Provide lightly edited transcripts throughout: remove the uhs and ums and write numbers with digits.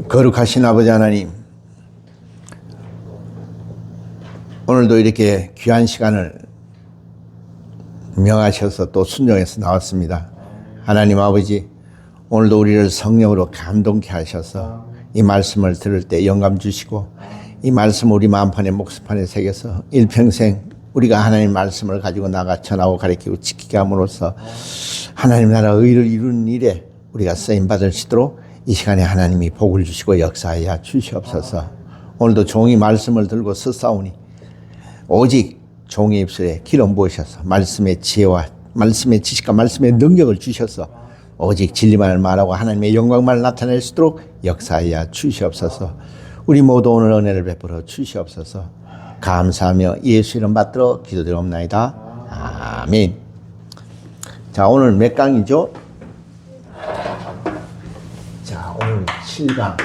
거룩하신 아버지 하나님, 오늘도 이렇게 귀한 시간을 명하셔서 또 순종해서 나왔습니다. 하나님 아버지, 오늘도 우리를 성령으로 감동케 하셔서 이 말씀을 들을 때 영감 주시고, 이 말씀 우리 마음판에 목숨판에 새겨서 일평생 우리가 하나님 말씀을 가지고 나가 전하고 가르치고 지키게 함으로써 하나님 나라 의를 이루는 일에 우리가 쓰임 받을 수 있도록 이 시간에 하나님이 복을 주시고 역사하여 주시옵소서. 오늘도 종이 말씀을 들고 서싸우니 오직 종의 입술에 기름 부으셔서 말씀의 지혜와 말씀의 지식과 말씀의 능력을 주셔서 오직 진리만을 말하고 하나님의 영광만을 나타낼 수 있도록 역사하여 주시옵소서. 우리 모두 오늘 은혜를 베풀어 주시옵소서. 감사하며 예수 이름 받들어 기도드리옵나이다. 아멘. 자, 오늘 몇 강이죠? 자, 오늘 7강.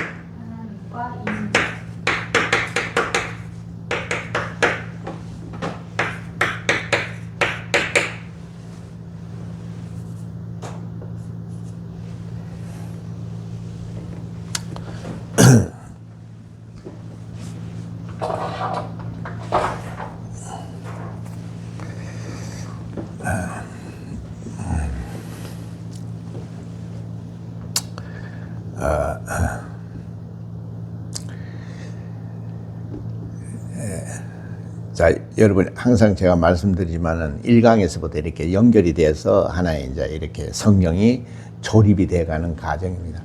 자, 여러분 항상 제가 말씀드리지만은 1강에서부터 이렇게 연결이 돼서 하나의 이제 이렇게 성경이 조립이 돼가는 과정입니다.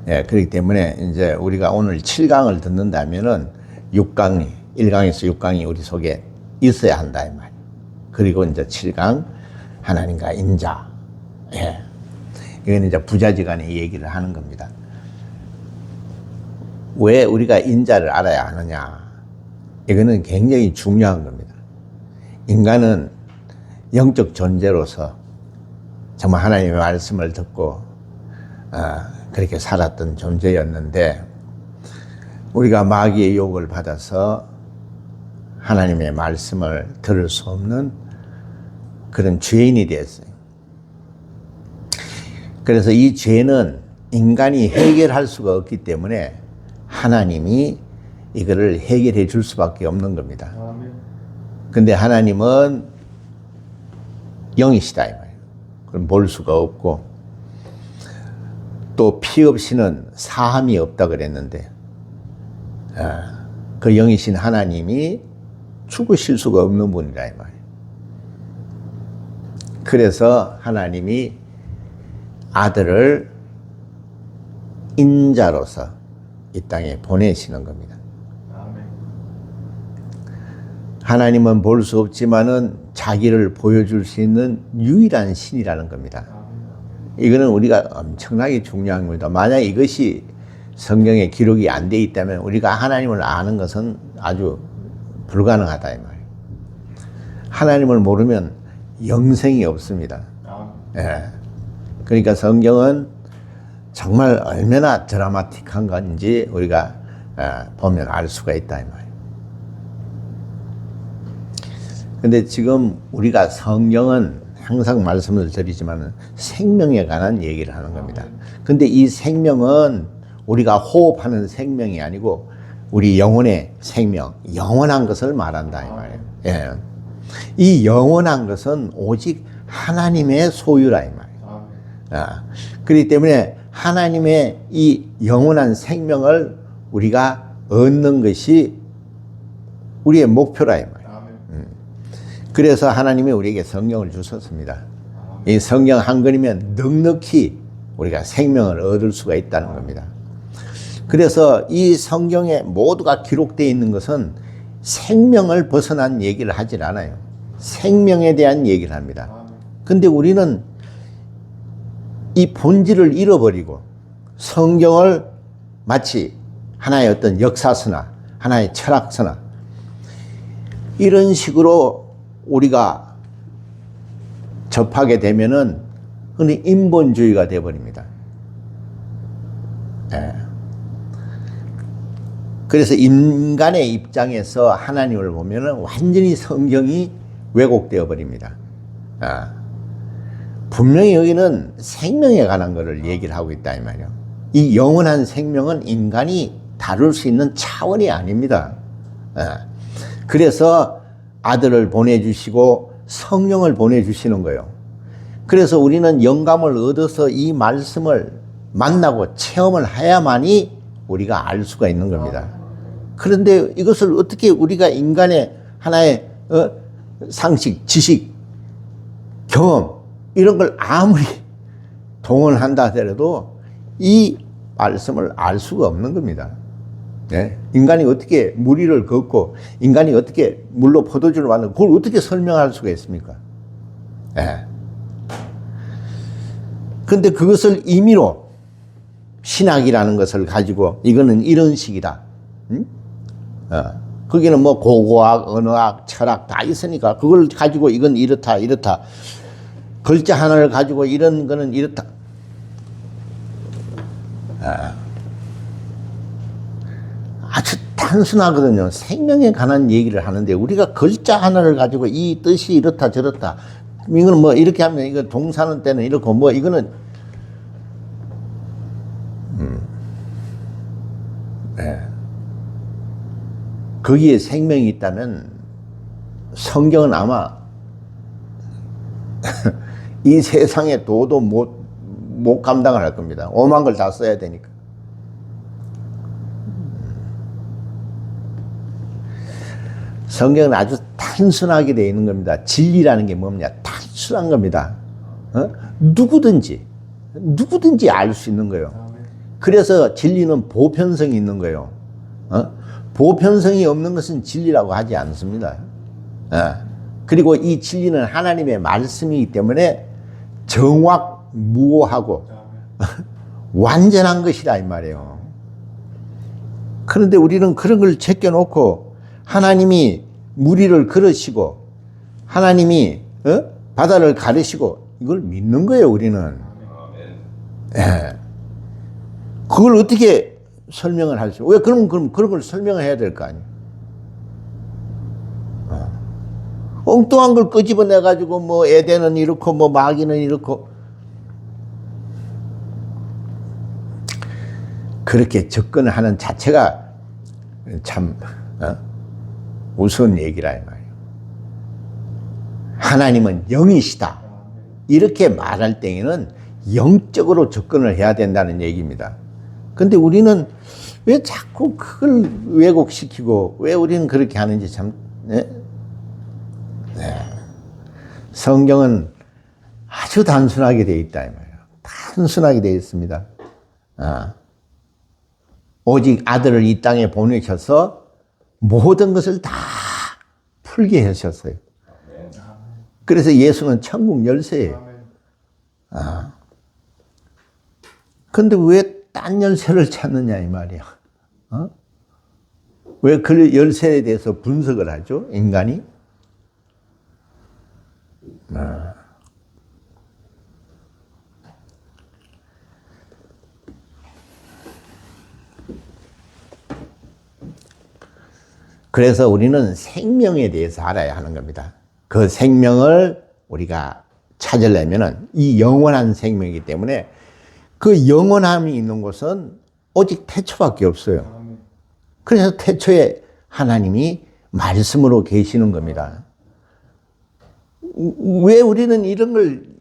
예, 그렇기 때문에 이제 우리가 오늘 7강을 듣는다면은 6강이 1강에서 6강이 우리 속에 있어야 한다 이 말이에요. 그리고 이제 7강 하나님과 인자. 예. 이건 이제 부자지간의 얘기를 하는 겁니다. 왜 우리가 인자를 알아야 하느냐? 이거는 굉장히 중요한 겁니다. 인간은 영적 존재로서 정말 하나님의 말씀을 듣고 그렇게 살았던 존재였는데 우리가 마귀의 유혹을 받아서 하나님의 말씀을 들을 수 없는 그런 죄인이 되었어요. 그래서 이 죄는 인간이 해결할 수가 없기 때문에 하나님이 이거를 해결해 줄 수밖에 없는 겁니다. 근데 하나님은 영이시다 이 말이에요. 그럼 볼 수가 없고 또 피 없이는 사함이 없다 그랬는데 그 영이신 하나님이 죽으실 수가 없는 분이라 이 말이에요. 그래서 하나님이 아들을 인자로서 이 땅에 보내시는 겁니다. 하나님은 볼 수 없지만은 자기를 보여줄 수 있는 유일한 신이라는 겁니다. 이거는 우리가 엄청나게 중요한 겁니다. 만약 이것이 성경에 기록이 안 돼 있다면 우리가 하나님을 아는 것은 아주 불가능하다 이 말이에요. 하나님을 모르면 영생이 없습니다. 예. 그러니까 성경은 정말 얼마나 드라마틱한 건지 우리가 보면 알 수가 있다 이 말이에요. 근데 지금 우리가 성경은 항상 말씀을 드리지만 생명에 관한 얘기를 하는 겁니다. 근데 이 생명은 우리가 호흡하는 생명이 아니고 우리 영혼의 생명, 영원한 것을 말한다 이 말이에요. 예. 이 영원한 것은 오직 하나님의 소유라 이 말이에요. 그렇기 때문에 하나님의 이 영원한 생명을 우리가 얻는 것이 우리의 목표라 이 말이에요. 그래서 하나님이 우리에게 성경을 주셨습니다. 이 성경 한 권이면 넉넉히 우리가 생명을 얻을 수가 있다는 겁니다. 그래서 이 성경에 모두가 기록되어 있는 것은 생명을 벗어난 얘기를 하질 않아요. 생명에 대한 얘기를 합니다. 근데 우리는 이 본질을 잃어버리고 성경을 마치 하나의 어떤 역사서나 하나의 철학서나 이런 식으로 우리가 접하게 되면은 흔히 인본주의가 되어버립니다. 예. 그래서 인간의 입장에서 하나님을 보면은 완전히 성경이 왜곡되어 버립니다. 분명히 여기는 생명에 관한 것을 얘기를 하고 있다 이 말이에요. 이 영원한 생명은 인간이 다룰 수 있는 차원이 아닙니다. 그래서 아들을 보내주시고 성령을 보내주시는 거예요. 그래서 우리는 영감을 얻어서 이 말씀을 만나고 체험을 해야만이 우리가 알 수가 있는 겁니다. 그런데 이것을 어떻게 우리가 인간의 하나의 상식, 지식, 경험 이런 걸 아무리 동원한다 하더라도 이 말씀을 알 수가 없는 겁니다. 네? 인간이 어떻게 물 위를 걷고 인간이 어떻게 물로 포도주를 만들고 그걸 어떻게 설명할 수가 있습니까? 네. 근데 그것을 임의로 신학이라는 것을 가지고 이거는 이런 식이다. 응? 거기는 뭐 고고학, 언어학, 철학 다 있으니까 그걸 가지고 이건 이렇다, 이렇다. 글자 하나를 가지고 이런 거는 이렇다. 아주 단순하거든요. 생명에 관한 얘기를 하는데 우리가 글자 하나를 가지고 이 뜻이 이렇다 저렇다. 이거는 뭐 이렇게 하면 이거 동사는 때는 이렇고 뭐 이거는 네. 거기에 생명이 있다면 성경은 아마 이 세상에 도도 못 감당을 할 겁니다. 오만 걸 다 써야 되니까. 성경은 아주 단순하게 되어 있는 겁니다. 진리라는 게 뭐냐? 단순한 겁니다. 누구든지 알 수 있는 거예요. 그래서 진리는 보편성이 있는 거예요. 보편성이 없는 것은 진리라고 하지 않습니다. 그리고 이 진리는 하나님의 말씀이기 때문에 정확무오하고 완전한 것이다 이 말이에요. 그런데 우리는 그런 걸 제껴놓고 하나님이 물 위를 걸으시고 하나님이 바다를 가르시고 이걸 믿는 거예요 우리는. 예. 그걸 어떻게 설명을 할 수? 왜 그럼 그런 걸 설명을 해야 될 거 아니에요? 엉뚱한 걸 끄집어내 가지고 뭐 에덴은 이렇고 뭐 마귀는 이렇고 그렇게 접근을 하는 자체가 참 우스운 얘기라 이 말이에요. 하나님은 영이시다. 이렇게 말할 때에는 영적으로 접근을 해야 된다는 얘기입니다. 근데 우리는 왜 자꾸 그걸 왜곡시키고 왜 우리는 그렇게 하는지 참, 네? 성경은 아주 단순하게 되어 있다 이 말이에요. 단순하게 되어 있습니다. 오직 아들을 이 땅에 보내셔서 모든 것을 다 풀게 하셨어요. 그래서 예수는 천국 열쇠예요. 근데 왜 딴 열쇠를 찾느냐 이 말이야. 왜 그 열쇠에 대해서 분석을 하죠 인간이? 그래서 우리는 생명에 대해서 알아야 하는 겁니다. 그 생명을 우리가 찾으려면은 이 영원한 생명이기 때문에 그 영원함이 있는 곳은 오직 태초밖에 없어요. 그래서 태초에 하나님이 말씀으로 계시는 겁니다. 왜 우리는 이런 걸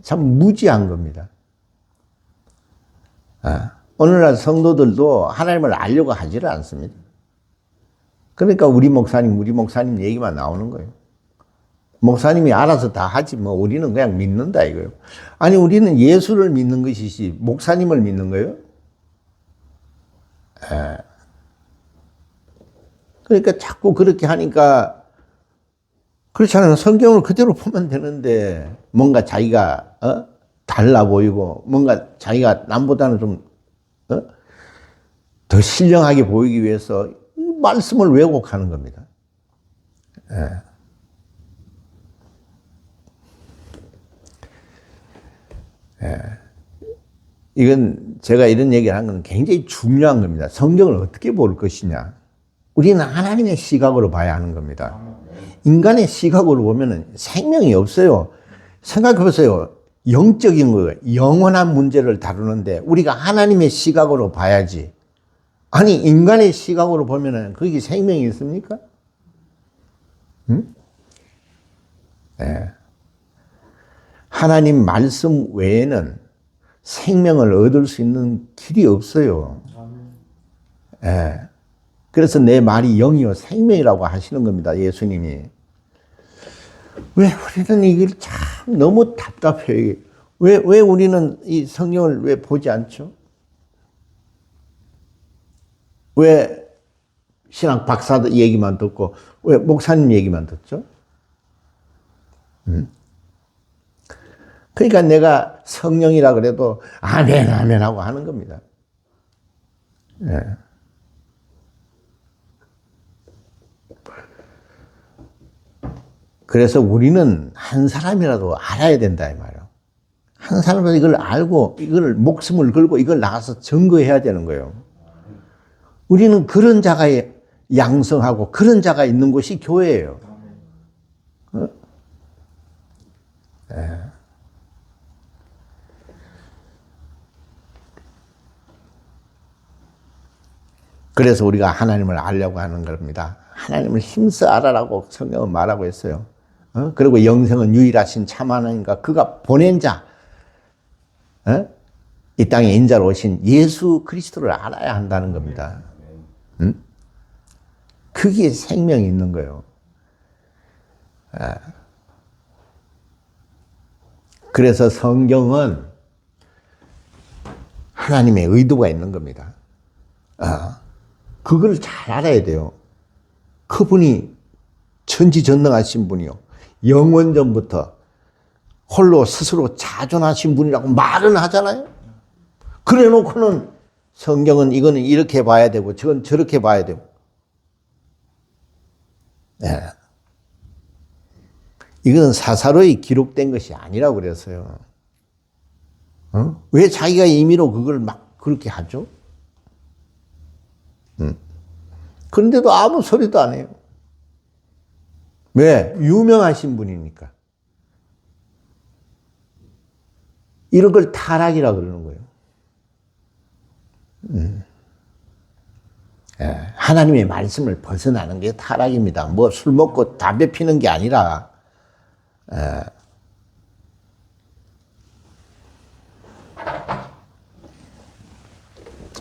참 무지한 겁니다. 오늘날 성도들도 하나님을 알려고 하지를 않습니다. 그러니까 우리 목사님 얘기만 나오는 거예요. 목사님이 알아서 다 하지 뭐 우리는 그냥 믿는다 이거예요. 아니 우리는 예수를 믿는 것이지 목사님을 믿는 거예요? 그러니까 자꾸 그렇게 하니까 그렇잖아요. 성경을 그대로 보면 되는데 뭔가 자기가 달라 보이고 뭔가 자기가 남보다는 좀 더 신령하게 보이기 위해서 말씀을 왜곡하는 겁니다. 이건 제가 이런 얘기를 한 건 굉장히 중요한 겁니다. 성경을 어떻게 볼 것이냐. 우리는 하나님의 시각으로 봐야 하는 겁니다. 인간의 시각으로 보면 생명이 없어요. 생각해 보세요. 영적인 거예요. 영원한 문제를 다루는데 우리가 하나님의 시각으로 봐야지. 아니, 인간의 시각으로 보면은 거기 생명이 있습니까? 응? 네. 하나님 말씀 외에는 생명을 얻을 수 있는 길이 없어요. 네. 그래서 내 말이 영이요 생명이라고 하시는 겁니다. 예수님이. 왜 우리는 이걸 참 너무 답답해요. 왜 우리는 이 성경을 왜 보지 않죠? 왜 신학 박사들 얘기만 듣고 왜 목사님 얘기만 듣죠? 그러니까 내가 성령이라 그래도 아멘 아멘 하고 하는 겁니다. 예. 그래서 우리는 한 사람이라도 알아야 된다 이 말이에요. 한 사람이라도 이걸 알고 이걸 목숨을 걸고 이걸 나가서 증거해야 되는 거예요. 우리는 그런 자가 양성하고 그런 자가 있는 곳이 교회예요. 어? 네. 그래서 우리가 하나님을 알려고 하는 겁니다. 하나님을 힘써 알아라고 성경은 말하고 있어요. 그리고 영생은 유일하신 참 하나님과 그가 보낸 자, 이 땅에 인자로 오신 예수 그리스도를 알아야 한다는 겁니다. 그게 생명이 있는 거예요. 그래서 성경은 하나님의 의도가 있는 겁니다. 그걸 잘 알아야 돼요. 그분이 천지전능하신 분이요. 영원전부터 홀로 스스로 자존하신 분이라고 말은 하잖아요. 그래 놓고는 성경은 이거는 이렇게 봐야 되고 저건 저렇게 봐야 되고. 네. 이건 사사로이 기록된 것이 아니라고 그랬어요. 왜 자기가 임의로 그걸 막 그렇게 하죠? 그런데도 아무 소리도 안 해요. 왜? 유명하신 분이니까. 이런 걸 타락이라 그러는 거예요. 하나님의 말씀을 벗어나는 게 타락입니다. 뭐 술 먹고 담배 피는 게 아니라,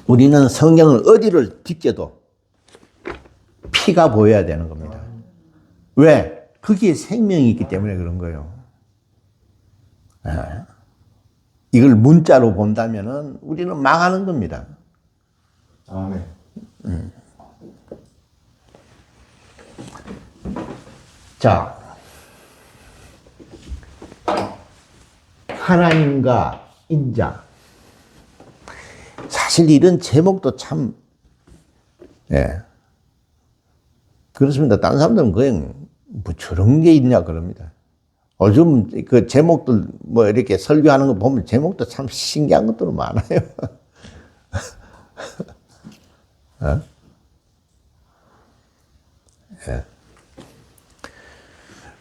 우리는 성경을 어디를 딛게도 피가 보여야 되는 겁니다. 왜? 거기에 생명이 있기 때문에 그런 거예요. 이걸 문자로 본다면은 우리는 망하는 겁니다. 아멘. 자, 하나님과 인자. 사실 이런 제목도 참, 그렇습니다. 다른 사람들은 그냥 뭐 저런 게 있냐 그럽니다. 요즘 그 제목들 뭐 이렇게 설교하는 거 보면 제목도 참 신기한 것들도 많아요.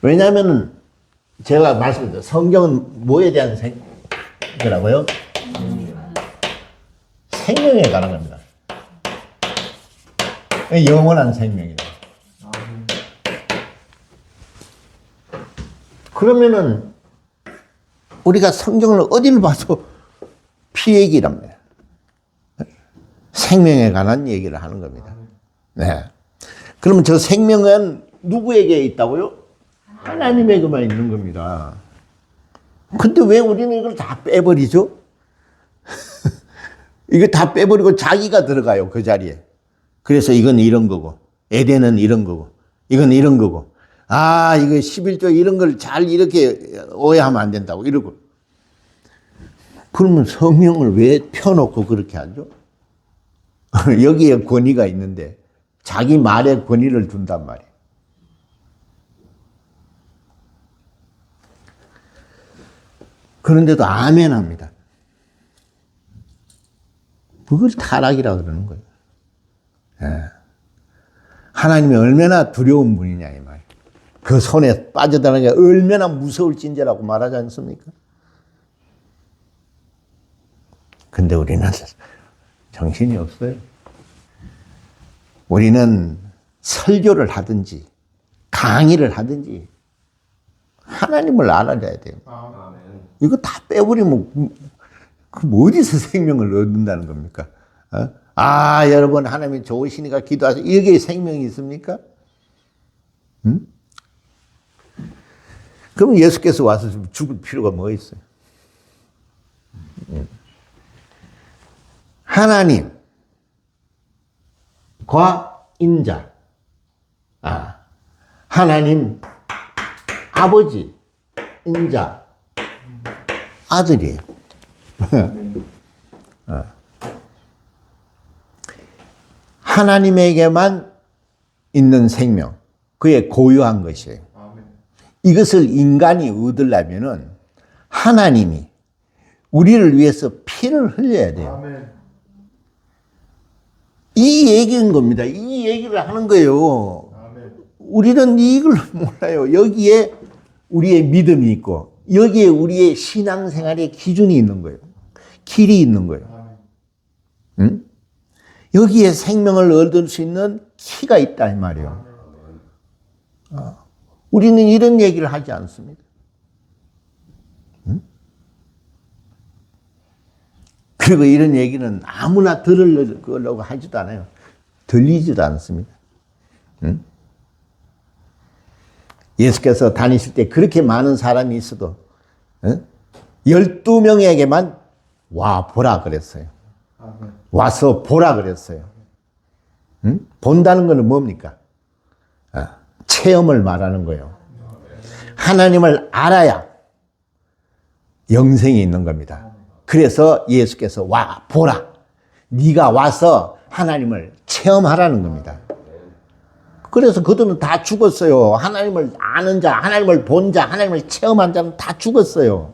왜냐하면 제가 말씀드렸죠. 성경은 뭐에 대한 거라고요? 생명에 관한 겁니다. 영원한 생명이다. 그러면은 우리가 성경을 어디를 봐도 피 얘기랍니다. 생명에 관한 얘기를 하는 겁니다. 네. 그러면 저 생명은 누구에게 있다고요? 하나님에게만 있는 겁니다. 근데 왜 우리는 이걸 다 빼버리죠? 이거 다 빼버리고 자기가 들어가요, 그 자리에. 그래서 이건 이런 거고, 에덴은 이런 거고, 이건 이런 거고, 이거 11조 이런 걸 잘 이렇게 오해하면 안 된다고 이러고. 그러면 성령을 왜 펴놓고 그렇게 하죠? 여기에 권위가 있는데 자기 말에 권위를 둔단 말이에요. 그런데도 아멘 합니다. 그걸 타락이라고 그러는 거예요. 하나님이 얼마나 두려운 분이냐 이 말이에요. 그 손에 빠져들어가는 게 얼마나 무서울 진재라고 말하지 않습니까? 근데 우리는 정신이 없어요. 우리는 설교를 하든지 강의를 하든지 하나님을 알아야 돼요. 이거 다 빼버리면 어디서 생명을 얻는다는 겁니까? 여러분 하나님이 좋으시니까 기도하세요. 이게 생명이 있습니까? 응? 그럼 예수께서 와서 죽을 필요가 뭐 있어요? 하나님과 인자. 하나님, 아버지, 인자, 아들이에요. 하나님에게만 있는 생명, 그의 고유한 것이에요. 이것을 인간이 얻으려면은 하나님이 우리를 위해서 피를 흘려야 돼요. 이 얘기인 겁니다. 이 얘기를 하는 거예요. 우리는 이걸 몰라요. 여기에 우리의 믿음이 있고 여기에 우리의 신앙생활의 기준이 있는 거예요. 길이 있는 거예요. 응? 여기에 생명을 얻을 수 있는 키가 있다 이 말이에요. 우리는 이런 얘기를 하지 않습니다. 응? 그리고 이런 얘기는 아무나 들으려고 하지도 않아요. 들리지도 않습니다. 응? 예수께서 다니실 때 그렇게 많은 사람이 있어도 12명에게만 와 보라 그랬어요. 와서 보라 그랬어요. 응? 본다는 것은 뭡니까? 체험을 말하는 거예요. 하나님을 알아야 영생이 있는 겁니다. 그래서 예수께서 와 보라. 네가 와서 하나님을 체험하라는 겁니다. 그래서 그들은 다 죽었어요. 하나님을 아는 자, 하나님을 본 자, 하나님을 체험한 자는 다 죽었어요.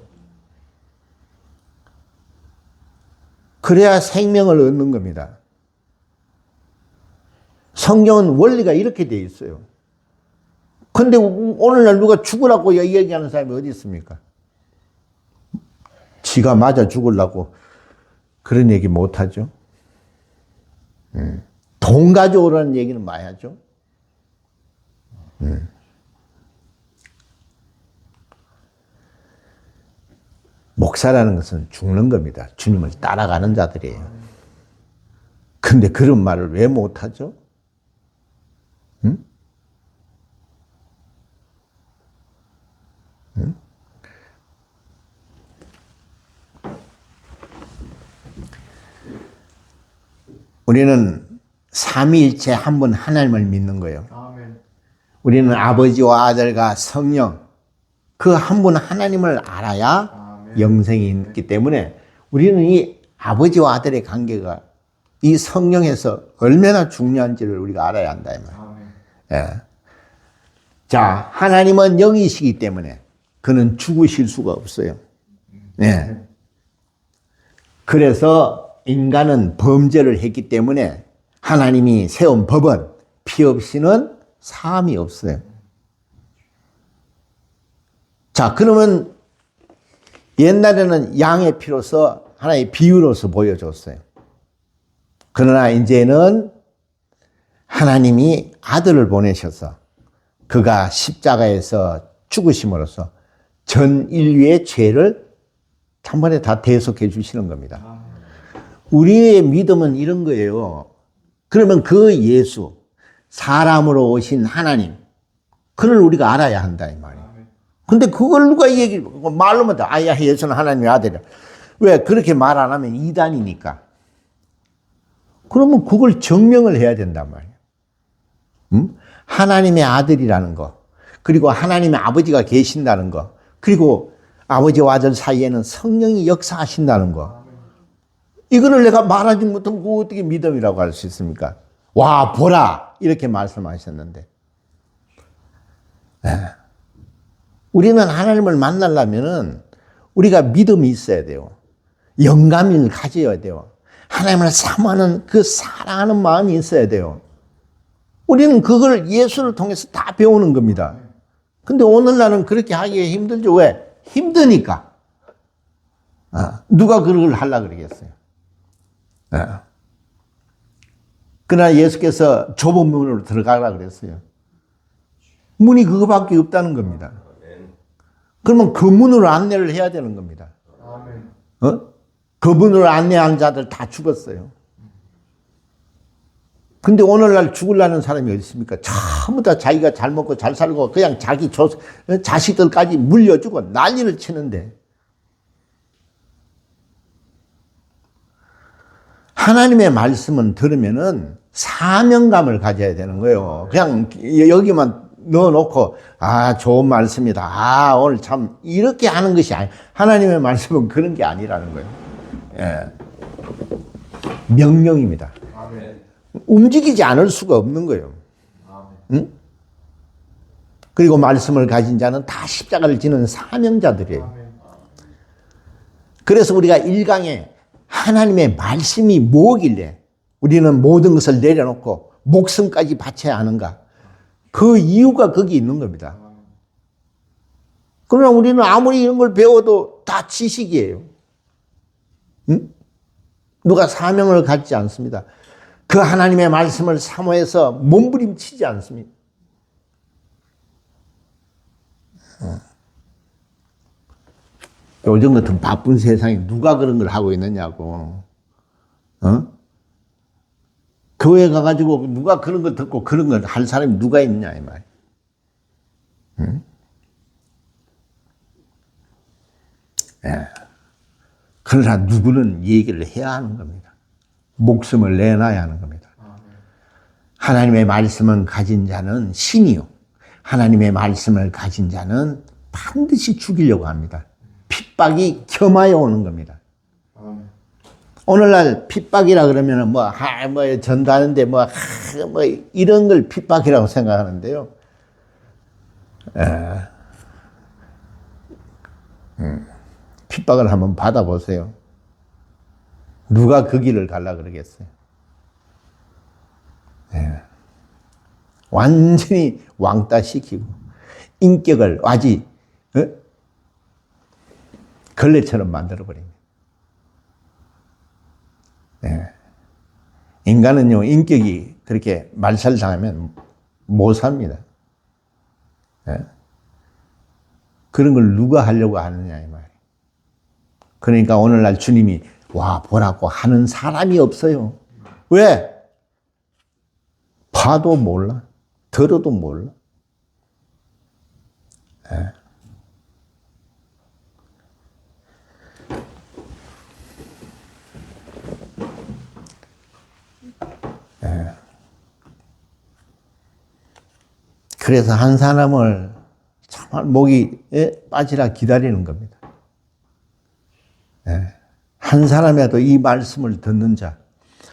그래야 생명을 얻는 겁니다. 성경은 원리가 이렇게 되어 있어요. 근데 오늘날 누가 죽으라고 얘기하는 사람이 어디 있습니까? 지가 맞아 죽으려고 그런 얘기 못하죠. 돈 가져오라는 얘기는 많이 하죠. 목사라는 것은 죽는 겁니다. 주님을 따라가는 자들이에요. 근데 그런 말을 왜 못하죠? 응? 응? 우리는 삼위일체 한 분 하나님을 믿는 거예요. 우리는 아버지와 아들과 성령 그 한 분 하나님을 알아야 영생이 있기 때문에 우리는 이 아버지와 아들의 관계가 이 성령에서 얼마나 중요한지를 우리가 알아야 한다. 예. 자, 하나님은 영이시기 때문에 그는 죽으실 수가 없어요. 예. 그래서 인간은 범죄를 했기 때문에 하나님이 세운 법은 피 없이는 사함이 없어요. 자, 그러면 옛날에는 양의 피로서 하나의 비유로서 보여줬어요. 그러나 이제는 하나님이 아들을 보내셔서 그가 십자가에서 죽으심으로써 전 인류의 죄를 한 번에 다 대속해 주시는 겁니다. 우리의 믿음은 이런 거예요. 그러면 그 예수, 사람으로 오신 하나님, 그를 우리가 알아야 한다 이 말이에요. 근데 그걸 누가 말로만 예수는 하나님의 아들이야. 왜? 그렇게 말 안 하면 이단이니까. 그러면 그걸 증명을 해야 된단 말이에요. 하나님의 아들이라는 거, 그리고 하나님의 아버지가 계신다는 거, 그리고 아버지와 아들 사이에는 성령이 역사하신다는 거. 이거를 내가 말하지 못하면 그거 어떻게 믿음이라고 할 수 있습니까? 와, 보라! 이렇게 말씀하셨는데. 우리는 하나님을 만나려면은 우리가 믿음이 있어야 돼요. 영감을 가져야 돼요. 하나님을 사모하는 그 사랑하는 마음이 있어야 돼요. 우리는 그걸 예수를 통해서 다 배우는 겁니다. 근데 오늘날은 그렇게 하기가 힘들죠. 왜? 힘드니까. 누가 그걸 하려고 그러겠어요? 예. 그러나 예수께서 좁은 문으로 들어가라 그랬어요. 문이 그거밖에 없다는 겁니다. 그러면 그 문으로 안내를 해야 되는 겁니다. 그 문으로 안내한 자들 다 죽었어요. 근데 오늘날 죽으려는 사람이 어디 있습니까? 전부 다 자기가 잘 먹고 잘 살고 그냥 자기 자식들까지 물려주고 난리를 치는데 하나님의 말씀은 들으면은 사명감을 가져야 되는 거예요. 그냥 여기만 넣어놓고 좋은 말씀이다. 오늘 참 이렇게 하는 것이 아니. 하나님의 말씀은 그런 게 아니라는 거예요. 예. 명령입니다. 아멘. 움직이지 않을 수가 없는 거예요. 응? 그리고 말씀을 가진 자는 다 십자가를 지는 사명자들이에요. 그래서 우리가 1강에 하나님의 말씀이 뭐길래 우리는 모든 것을 내려놓고 목숨까지 바쳐야 하는가? 그 이유가 거기 있는 겁니다. 그러나 우리는 아무리 이런 걸 배워도 다 지식이에요. 응? 누가 사명을 갖지 않습니다. 그 하나님의 말씀을 사모해서 몸부림치지 않습니다. 요즘 같은 바쁜 세상에 누가 그런 걸 하고 있느냐고. 교회 가가지고 누가 그런 거 듣고 그런 걸 할 사람이 누가 있느냐, 이 말이야. 예. 그러나 누구는 얘기를 해야 하는 겁니다. 목숨을 내놔야 하는 겁니다. 하나님의 말씀을 가진 자는 신이요. 하나님의 말씀을 가진 자는 반드시 죽이려고 합니다. 핍박이 겸하여 오는 겁니다. 오늘날 핍박이라 그러면 전도하는데 이런 걸 핍박이라고 생각하는데요. 핍박을 한번 받아보세요. 누가 그 길을 가려 그러겠어요? 완전히 왕따시키고 인격을 아주 걸레처럼 만들어버립니다. 인간은요, 인격이 그렇게 말살당하면 못 삽니다. 그런 걸 누가 하려고 하느냐, 이 말이에요. 그러니까 오늘날 주님이 와, 보라고 하는 사람이 없어요. 왜? 봐도 몰라. 들어도 몰라. 그래서 한 사람을 정말 목이 빠지라 기다리는 겁니다. 한 사람이라도 이 말씀을 듣는 자,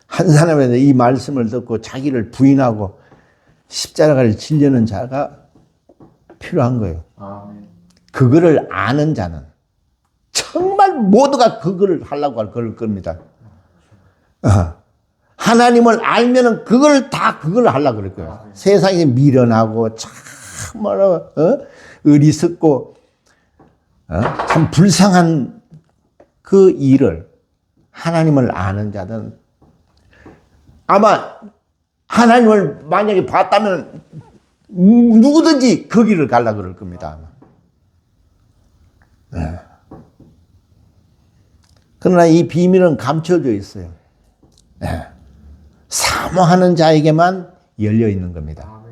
한 사람이라도 이 말씀을 듣고 자기를 부인하고 십자가를 지려는 자가 필요한 거예요. 그거를 아는 자는 정말 모두가 그거를 하려고 할 겁니다. 하나님을 알면은 그걸 하려고 그럴 거예요. 세상에 미련하고 참말로 어리석고 참 불쌍한 그 일을 하나님을 아는 자는 아마 하나님을 만약에 봤다면 누구든지 그 길을 가려고 그럴 겁니다. 그러나 이 비밀은 감춰져 있어요. 사모하는 자에게만 열려 있는 겁니다.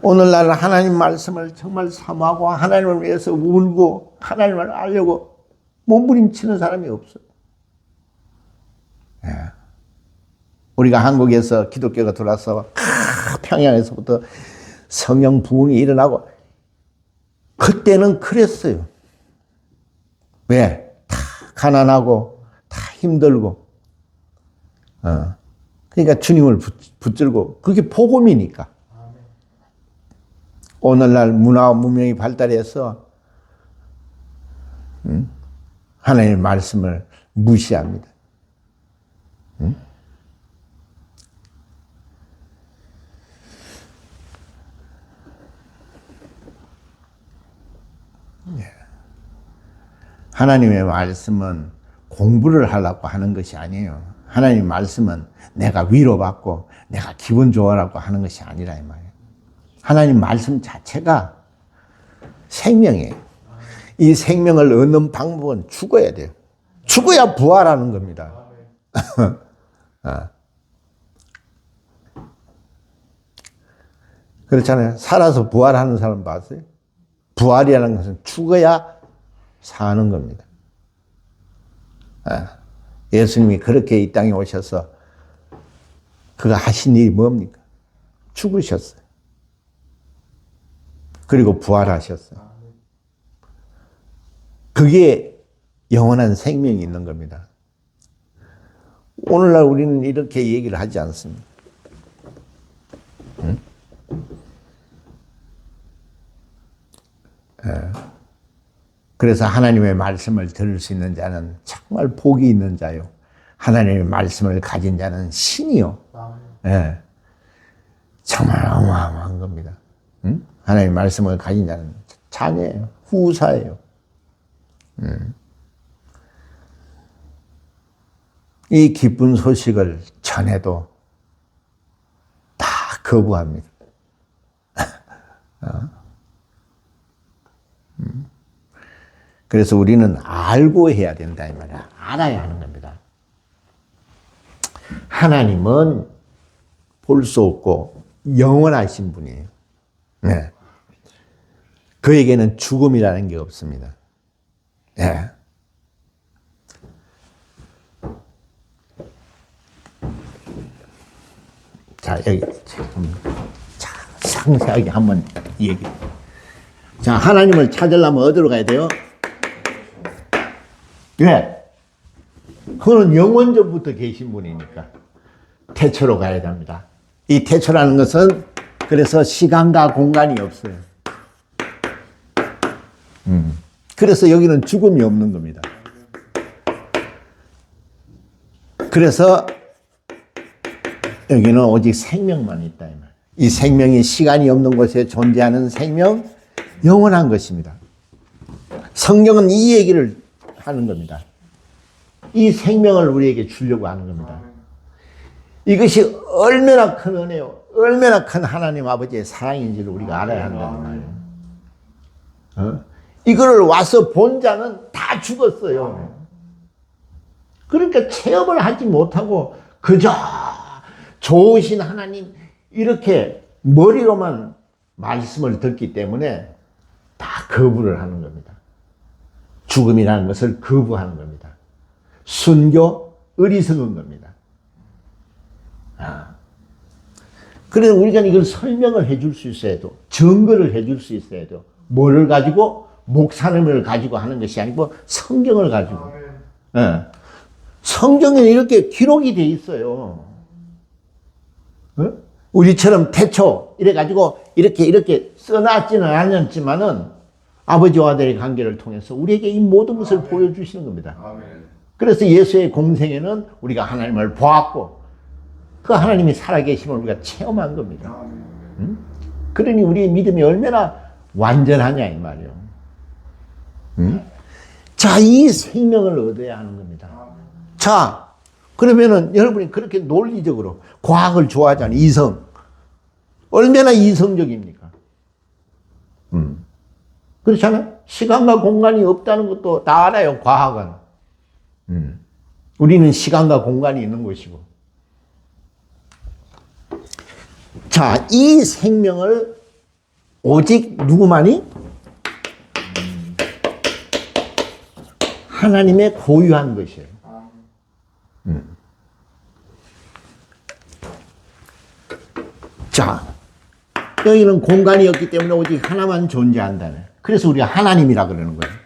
오늘날 하나님 말씀을 정말 사모하고 하나님을 위해서 울고 하나님을 알려고 몸부림치는 사람이 없어요. 우리가 한국에서 기독교가 들어와서 평양에서부터 성령 부흥이 일어나고 그때는 그랬어요. 왜? 다 가난하고 다 힘들고 그러니까 주님을 붙들고 그게 복음이니까. 오늘날 문화와 문명이 발달해서 하나님의 말씀을 무시합니다. 하나님의 말씀은 공부를 하려고 하는 것이 아니에요. 하나님 말씀은 내가 위로받고 내가 기분 좋아라고 하는 것이 아니라 이 말이에요. 하나님 말씀 자체가 생명이에요. 이 생명을 얻는 방법은 죽어야 돼요. 죽어야 부활하는 겁니다. 그렇잖아요. 살아서 부활하는 사람 봤어요? 부활이라는 것은 죽어야 사는 겁니다. 예수님이 그렇게 이 땅에 오셔서 그가 하신 일이 뭡니까? 죽으셨어요. 그리고 부활하셨어요. 그게 영원한 생명이 있는 겁니다. 오늘날 우리는 이렇게 얘기를 하지 않습니다. 응? 그래서 하나님의 말씀을 들을 수 있는 자는 정말 복이 있는 자요. 하나님의 말씀을 가진 자는 신이요. 예. 정말 어마어마한 겁니다. 응? 하나님의 말씀을 가진 자는 자녀예요. 후사예요. 이 기쁜 소식을 전해도 다 거부합니다. 그래서 우리는 알고 해야 된다 이 말이야. 알아야 하는 겁니다. 하나님은 볼 수 없고 영원하신 분이에요. 네. 그에게는 죽음이라는 게 없습니다. 네. 자, 여기 상세하게 한번 얘기. 자, 하나님을 찾으려면 어디로 가야 돼요? 왜? 그거는 영원전부터 계신 분이니까 태초로 가야 됩니다. 이 태초라는 것은 그래서 시간과 공간이 없어요. 그래서 여기는 죽음이 없는 겁니다. 그래서 여기는 오직 생명만 있다 이 말. 이 생명이 시간이 없는 곳에 존재하는 생명, 영원한 것입니다. 성경은 이 얘기를 하는 겁니다. 이 생명을 우리에게 주려고 하는 겁니다. 이것이 얼마나 큰 은혜요, 얼마나 큰 하나님 아버지의 사랑인지를 우리가 알아야 한다는 말이에요. 이거를 와서 본 자는 다 죽었어요. 그러니까 체험을 하지 못하고 그저 좋으신 하나님 이렇게 머리로만 말씀을 듣기 때문에 다 거부를 하는 겁니다. 죽음이라는 것을 거부하는 겁니다. 순교, 어리석은 겁니다. 그래서 우리가 이걸 설명을 해줄 수 있어야 돼요. 증거를 해줄 수 있어야 돼요. 뭐를 가지고? 목사님을 가지고 하는 것이 아니고 성경을 가지고. 네. 성경에 이렇게 기록이 돼 있어요. 네? 우리처럼 태초 이래가지고 이렇게 써놨지는 않았지만은 아버지와 아들의 관계를 통해서 우리에게 이 모든 것을 보여주시는 겁니다. 그래서 예수의 공생에는 우리가 하나님을 보았고 그 하나님이 살아계심을 우리가 체험한 겁니다. 응? 그러니 우리의 믿음이 얼마나 완전하냐 이 말이에요. 응? 자, 이 생명을 얻어야 하는 겁니다. 자, 그러면은 여러분이 그렇게 논리적으로 과학을 좋아하잖아요. 이성. 얼마나 이성적입니까? 그렇잖아요. 시간과 공간이 없다는 것도 다 알아요. 과학은. 우리는 시간과 공간이 있는 것이고. 자, 이 생명을 오직 누구만이? 하나님의 고유한 것이에요. 자, 여기는 공간이 없기 때문에 오직 하나만 존재한다네. 그래서 우리가 하나님이라 그러는 거예요.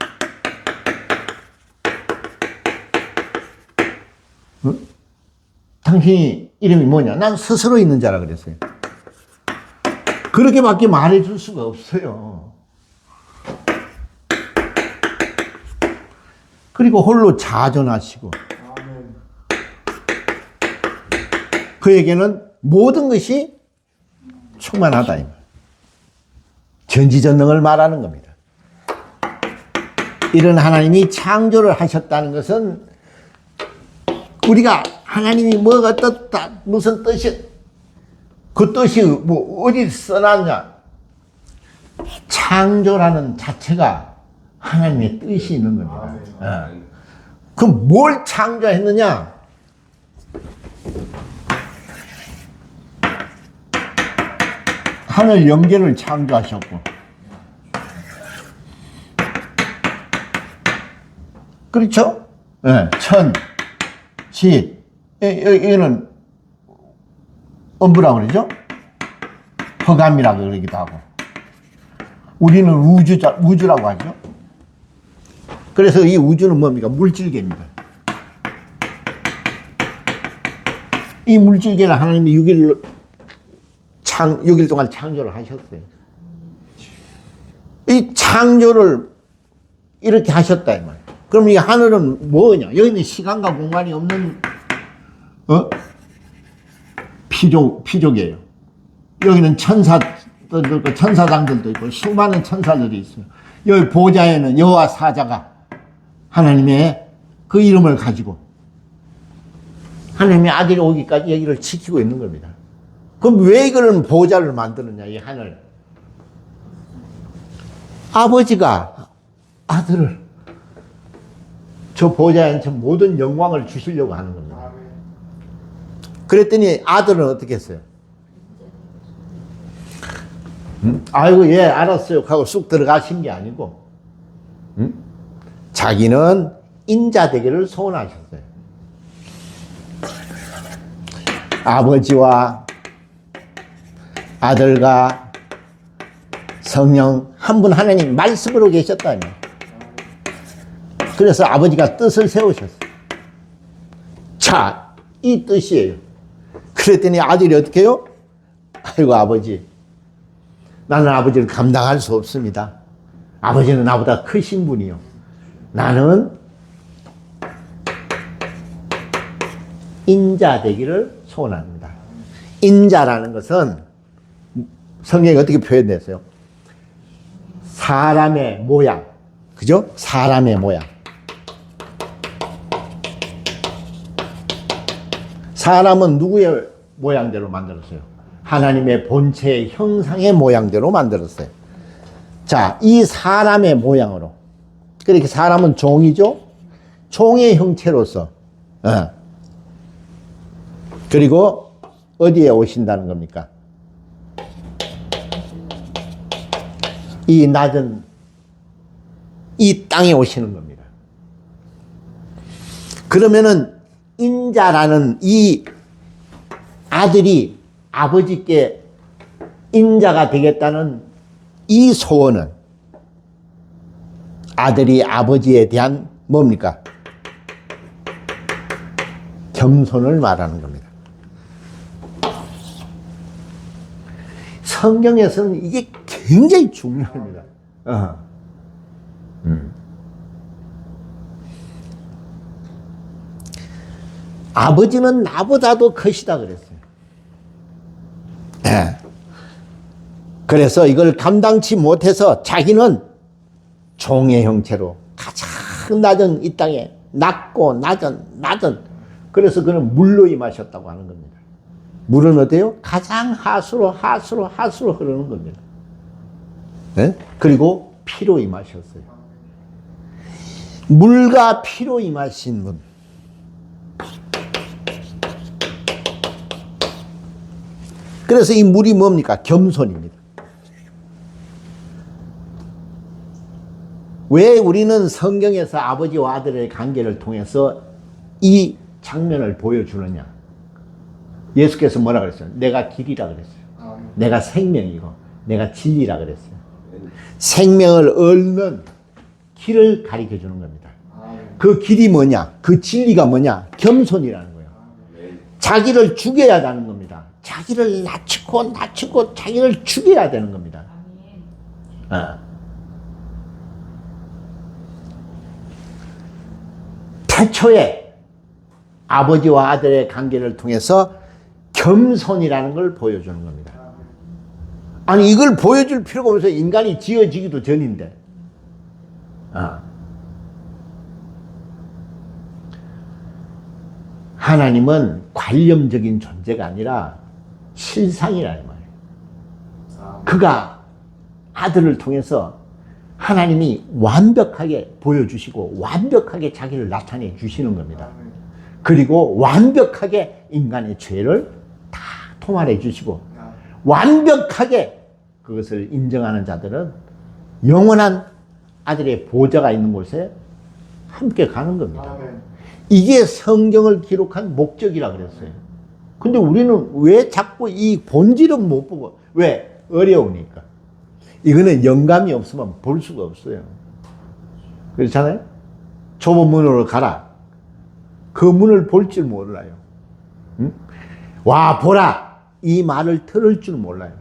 당신이 이름이 뭐냐? 난 스스로 있는 자라 그랬어요. 그렇게밖에 말해줄 수가 없어요. 그리고 홀로 자존하시고 그에게는 모든 것이 충만하다. 전지전능을 말하는 겁니다. 이런 하나님이 창조를 하셨다는 것은 우리가 하나님이 뭐가 떴다, 무슨 뜻이, 그 뜻이 뭐 어디 써놨냐? 창조라는 자체가 하나님의 뜻이 있는 겁니다. 그럼 뭘 창조했느냐? 하늘 영계를 창조하셨고, 그렇죠? 네, 천, 지, 여기는 음부라고 그러죠? 허감이라고 그러기도 하고, 우리는 우주라고 하죠. 그래서 이 우주는 뭡니까? 물질계입니다. 이 물질계를 하나님이 6일 동안 창조를 하셨어요. 이 창조를 이렇게 하셨다 이 말이에요. 그럼 이 하늘은 뭐냐? 여기는 시간과 공간이 없는 피족이에요. 여기는 천사들도 있고 천사장들도 있고 수많은 천사들이 있어요. 여기 보좌에는 여호와 사자가 하나님의 그 이름을 가지고 하나님의 아들이 오기까지 여기를 지키고 있는 겁니다. 그럼 왜 이거는 보좌를 만드느냐, 이 하늘. 아버지가 아들을 저 보좌에 앉혀 모든 영광을 주시려고 하는 겁니다. 그랬더니 아들은 어떻게 했어요? 아이고, 예, 알았어요 하고 쑥 들어가신 게 아니고, 자기는 인자 되기를 소원하셨어요. 아버지와 아들과 성령 한 분 하나님 말씀으로 계셨다니. 그래서 아버지가 뜻을 세우셨어요. 자, 이 뜻이에요. 그랬더니 아들이 어떻게 해요? 아이고, 아버지, 나는 아버지를 감당할 수 없습니다. 아버지는 나보다 크신 분이요. 나는 인자 되기를 소원합니다. 인자라는 것은 성경이 어떻게 표현됐어요? 사람의 모양. 그죠? 사람의 모양. 사람은 누구의 모양대로 만들었어요? 하나님의 본체의 형상의 모양대로 만들었어요. 자, 이 사람의 모양으로. 그렇게 사람은 종이죠? 종의 형체로서. 그리고 어디에 오신다는 겁니까? 이 낮은 이 땅에 오시는 겁니다. 그러면은 인자라는 이 아들이 아버지께 인자가 되겠다는 이 소원은 아들이 아버지에 대한 뭡니까? 겸손을 말하는 겁니다. 성경에서는 이게 굉장히 중요합니다. 아버지는 나보다도 크시다 그랬어요. 네. 그래서 이걸 감당치 못해서 자기는 종의 형체로 가장 낮은 이 땅에 낮고 낮은 그래서 그는 물로 임하셨다고 하는 겁니다. 물은 어때요? 가장 하수로 흐르는 겁니다. 네? 그리고 피로 임하셨어요. 물과 피로 임하신 분. 그래서 이 물이 뭡니까? 겸손입니다. 왜 우리는 성경에서 아버지와 아들의 관계를 통해서 이 장면을 보여주느냐? 예수께서 뭐라 그랬어요? 내가 길이라 그랬어요. 내가 생명이고 내가 진리라 그랬어요. 생명을 얻는 길을 가르쳐 주는 겁니다. 그 길이 뭐냐? 그 진리가 뭐냐? 겸손이라는 거예요. 자기를 죽여야 하는 겁니다. 자기를 낮추고 자기를 죽여야 되는 겁니다. 태초에 아버지와 아들의 관계를 통해서 겸손이라는 걸 보여주는 겁니다. 아니, 이걸 보여줄 필요가 없어요. 인간이 지어지기도 전인데. 하나님은 관념적인 존재가 아니라 실상이라 이 말이에요. 그가 아들을 통해서 하나님이 완벽하게 보여주시고 완벽하게 자기를 나타내 주시는 겁니다. 그리고 완벽하게 인간의 죄를 다 통할해 주시고 완벽하게 그것을 인정하는 자들은 영원한 아들의 보좌가 있는 곳에 함께 가는 겁니다. 이게 성경을 기록한 목적이라 그랬어요. 근데 우리는 왜 자꾸 이 본질은 못 보고, 왜? 어려우니까. 이거는 영감이 없으면 볼 수가 없어요. 그렇잖아요? 좁은 문으로 가라. 그 문을 볼 줄 몰라요. 응? 와, 보라! 이 말을 들을 줄 몰라요.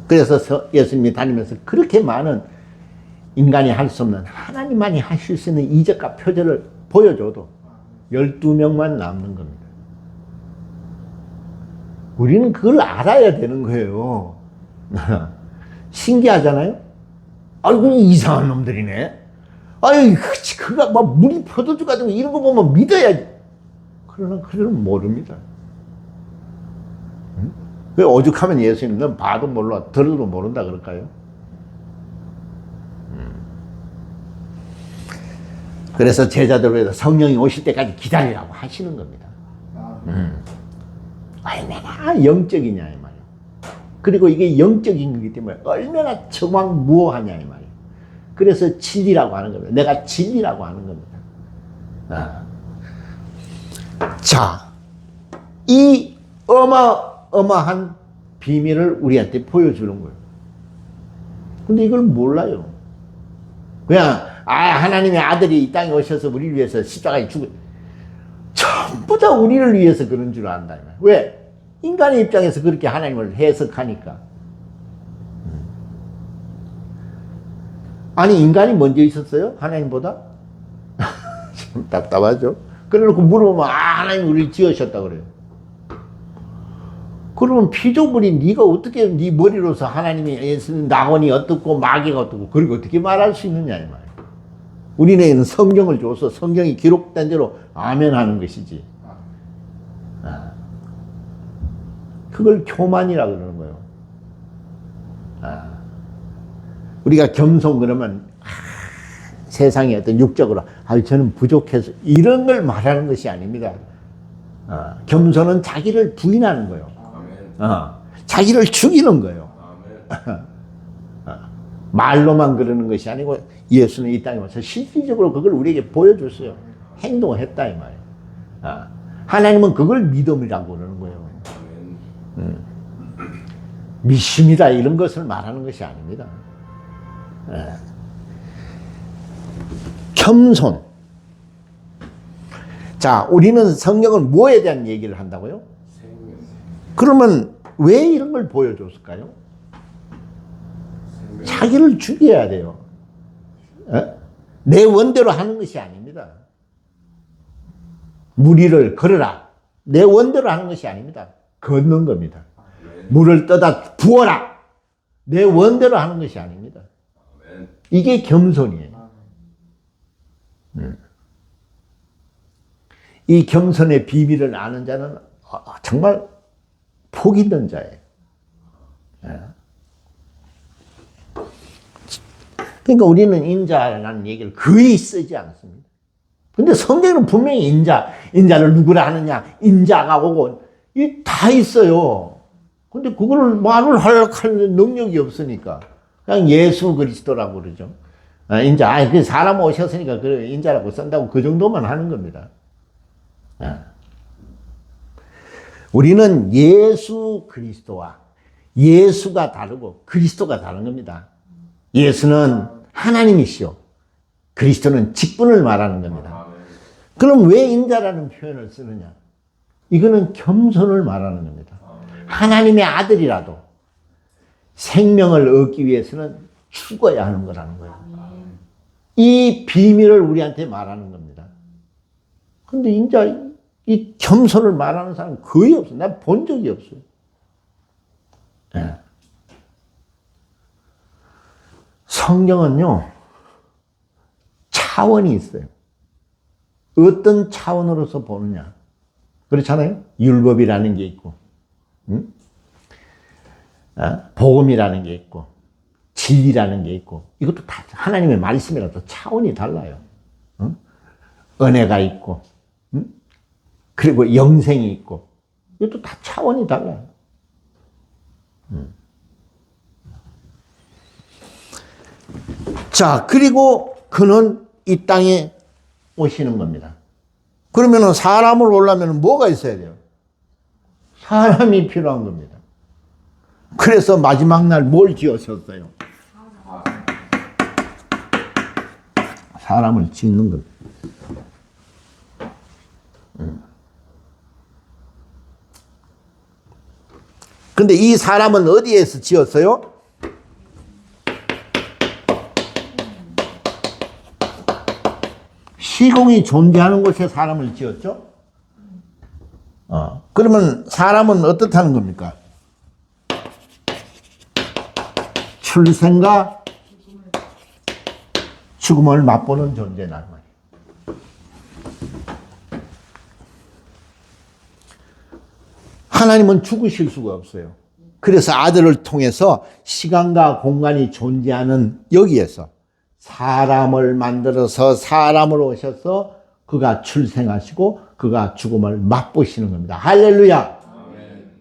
그래서 예수님이 다니면서 그렇게 많은 인간이 할 수 없는 하나님만이 하실 수 있는 이적과 표적을 보여줘도 12명만 남는 겁니다. 우리는 그걸 알아야 되는 거예요. 신기하잖아요? 아이고, 이상한 놈들이네. 아유, 그가 막 물이 퍼져가지고 이런 거 보면 믿어야지. 그러나 그들은 모릅니다. 응? 왜 오죽하면 예수님, 넌 봐도 몰라, 들어도 모른다 그럴까요? 그래서 제자들을 위해서 성령이 오실 때까지 기다리라고 하시는 겁니다. 얼마나 영적이냐 이 말이에요. 그리고 이게 영적인 거기 때문에 얼마나 정확무오하냐 이 말이에요. 그래서 진리라고 하는 겁니다. 내가 진리라고 하는 겁니다. 자, 이 어마어마한 비밀을 우리한테 보여주는 거예요. 근데 이걸 몰라요. 그냥 하나님의 아들이 이 땅에 오셔서 우리를 위해서 십자가에 죽은, 전부 다 우리를 위해서 그런 줄 안다. 왜? 인간의 입장에서 그렇게 하나님을 해석하니까. 아니, 인간이 먼저 있었어요? 하나님보다? 참 답답하죠? 그래놓고 물어보면, 하나님 우리를 지으셨다 그래요. 그러면 피조물이 네가 어떻게 네 머리로서 하나님이 낙원이 어떻고 마귀가 어떻고 그렇게 어떻게 말할 수 있느냐 이 말이에요. 우리는 성경을 줘서 성경이 기록된 대로 아멘 하는 것이지. 그걸 교만이라 그러는 거예요. 우리가 겸손 그러면 세상에 어떤 육적으로 저는 부족해서 이런 걸 말하는 것이 아닙니다. 겸손은 자기를 부인하는 거예요. 자기를 죽이는 거예요. 말로만 그러는 것이 아니고 예수는 이 땅에 와서 실질적으로 그걸 우리에게 보여줬어요. 행동을 했다 이 말이에요. 하나님은 그걸 믿음이라고 그러는 거예요. 믿습니다 이런 것을 말하는 것이 아닙니다. 겸손. 자, 우리는 성경을 뭐에 대한 얘기를 한다고요? 그러면 왜 이런 걸 보여줬을까요? 자기를 죽여야 돼요. 내 원대로 하는 것이 아닙니다. 무리를 걸어라. 내 원대로 하는 것이 아닙니다. 걷는 겁니다. 물을 떠다 부어라. 내 원대로 하는 것이 아닙니다. 이게 겸손이에요. 이 겸손의 비밀을 아는 자는 정말 복 있는 자예요. 그러니까 우리는 인자라는 얘기를 거의 쓰지 않습니다. 근데 성경은 분명히 인자를 누구라 하느냐, 인자가 오고, 이 다 있어요. 근데 그거를 말을 할 능력이 없으니까. 그냥 예수 그리스도라고 그러죠. 인자, 그 사람 오셨으니까 그 인자라고 쓴다고 그 정도만 하는 겁니다. 우리는 예수 그리스도와 예수가 다르고 그리스도가 다른 겁니다. 예수는 하나님이시오. 그리스도는 직분을 말하는 겁니다. 그럼 왜 인자라는 표현을 쓰느냐? 이거는 겸손을 말하는 겁니다. 하나님의 아들이라도 생명을 얻기 위해서는 죽어야 하는 거라는 거예요. 이 비밀을 우리한테 말하는 겁니다. 근데 인자, 이 겸손을 말하는 사람은 거의 없어요. 난 본 적이 없어요. 성경은요, 차원이 있어요. 어떤 차원으로서 보느냐. 그렇잖아요. 율법이라는 게 있고, 응? 복음이라는 게 있고, 진리라는 게 있고, 이것도 다 하나님의 말씀이라도 차원이 달라요. 응? 은혜가 있고, 응? 그리고 영생이 있고, 이것도 다 차원이 달라요. 자, 그리고 그는 이 땅에 오시는 겁니다. 그러면은 사람을 오려면 뭐가 있어야 돼요? 사람이 필요한 겁니다. 그래서 마지막 날 뭘 지으셨어요? 사람을 짓는 겁니다. 근데 이 사람은 어디에서 지었어요? 시공이 존재하는 곳에 사람을 지었죠? 그러면 사람은 어떻다는 겁니까? 출생과 죽음을 맛보는 존재라는 거예요. 하나님은 죽으실 수가 없어요. 그래서 아들을 통해서 시간과 공간이 존재하는 여기에서 사람을 만들어서 사람을 오셔서 그가 출생하시고 그가 죽음을 맛보시는 겁니다. 할렐루야. 아멘.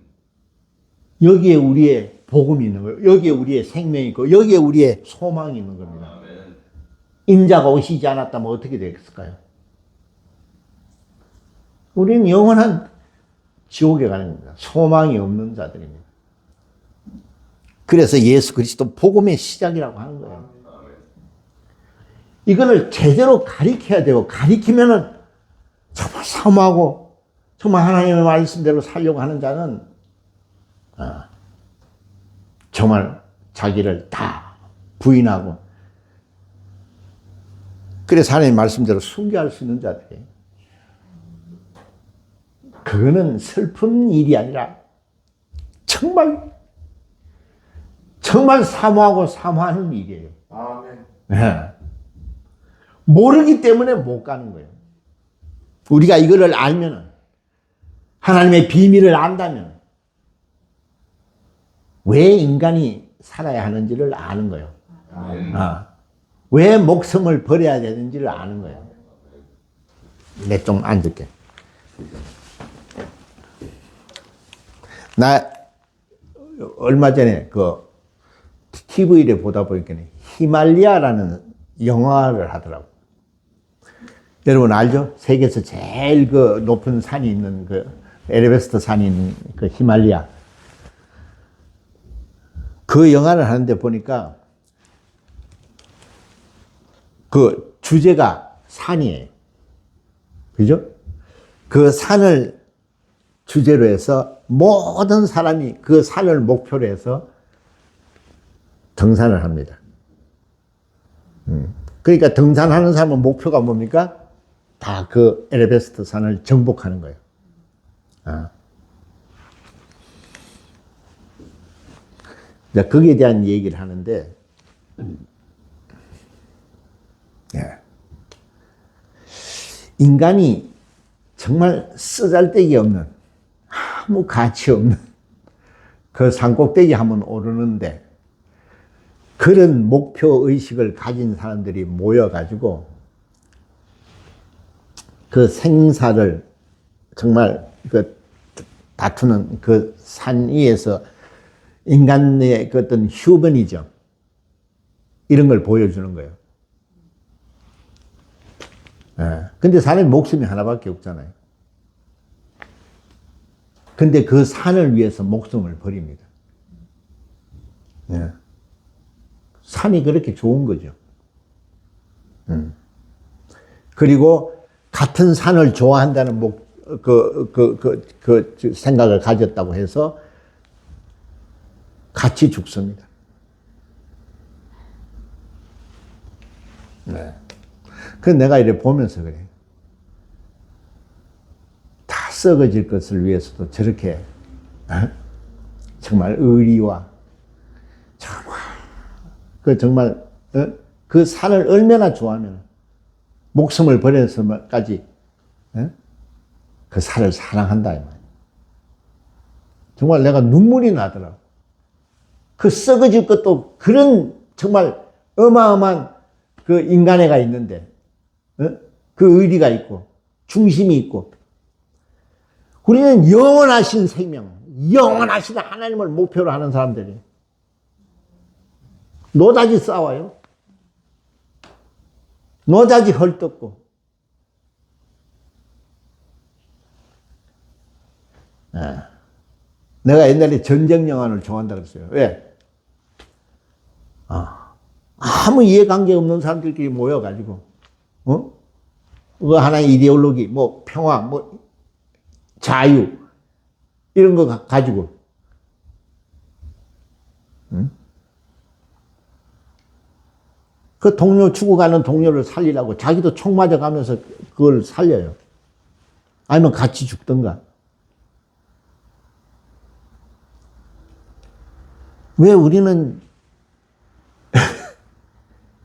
여기에 우리의 복음이 있는 거예요. 여기에 우리의 생명이 있고 여기에 우리의 소망이 있는 겁니다. 아멘. 인자가 오시지 않았다면 어떻게 됐을까요? 우리는 영원한 지옥에 가는 겁니다. 소망이 없는 자들입니다. 그래서 예수 그리스도 복음의 시작이라고 하는 거예요. 이거를 제대로 가리켜야 되고, 가리키면은 정말 사모하고 정말 하나님의 말씀대로 살려고 하는 자는 정말 자기를 다 부인하고, 그래서 하나님의 말씀대로 순교할 수 있는 자들이에요. 그거는 슬픈 일이 아니라 정말 사모하고 사모하는 일이에요. 아멘. 네. 모르기 때문에 못 가는 거예요. 우리가 이거를 알면은, 하나님의 비밀을 안다면 왜 인간이 살아야 하는지를 아는 거예요. 왜 목숨을 버려야 되는지를 아는 거예요. 내 좀 앉을게. 나 얼마 전에 그 TV를 보다 보니까 히말리아라는 영화를 하더라고. 여러분 알죠? 세계에서 제일 그 높은 산이 있는 그 에베레스트 산이 있는 그 히말리아. 그 영화를 하는데 보니까 그 주제가 산이에요. 그죠? 그 산을 주제로 해서 모든 사람이 그 산을 목표로 해서 등산을 합니다. 그러니까 등산하는 사람은 목표가 뭡니까? 다 그 에베레스트 산을 정복하는 거예요. 거기에 대한 얘기를 하는데, 인간이 정말 쓰잘데기 없는, 아무 가치 없는 그 산꼭대기 한번 오르는데, 그런 목표 의식을 가진 사람들이 모여가지고 그 생사를 정말 그 다투는 그 산 위에서 인간의 그 어떤 휴머니즘 이런 걸 보여주는 거예요. 근데 사람의 목숨이 하나밖에 없잖아요. 근데 그 산을 위해서 목숨을 버립니다. 산이 그렇게 좋은 거죠. 그리고 같은 산을 좋아한다는 생각을 가졌다고 해서 같이 죽습니다. 그래서 내가 이렇게 보면서 그래. 다 썩어질 것을 위해서도 저렇게 정말 의리와 정말 그 산을 얼마나 좋아하면 목숨을 버려서까지 그 살을 사랑한다 이 말이에요. 정말 내가 눈물이 나더라고. 그 썩어질 것도 그런 정말 어마어마한 그 인간애가 있는데, 그 의리가 있고 중심이 있고, 우리는 영원하신 생명, 영원하신 하나님을 목표로 하는 사람들이에요. 노다지 싸워요. 노다지 헐뜯고. 내가 옛날에 전쟁 영화를 좋아한다 그랬어요. 왜? 아무 이해관계 없는 사람들끼리 모여가지고, 그 하나의 이데올로기, 뭐 평화, 뭐 자유, 이런 거 가지고, 그 동료, 죽어가는 동료를 살리라고 자기도 총 맞아가면서 그걸 살려요. 아니면 같이 죽던가. 왜 우리는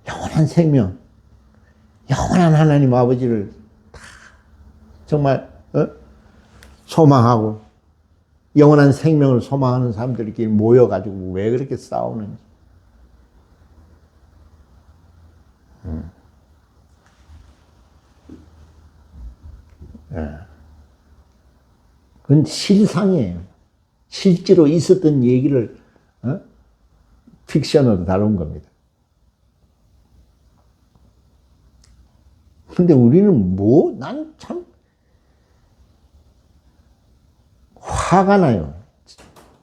영원한 생명, 영원한 하나님 아버지를 다 정말 소망하고 영원한 생명을 소망하는 사람들끼리 모여가지고 왜 그렇게 싸우는지. 그건 실상이에요. 실제로 있었던 얘기를 픽션으로 다룬 겁니다. 근데 우리는 난 참 화가 나요.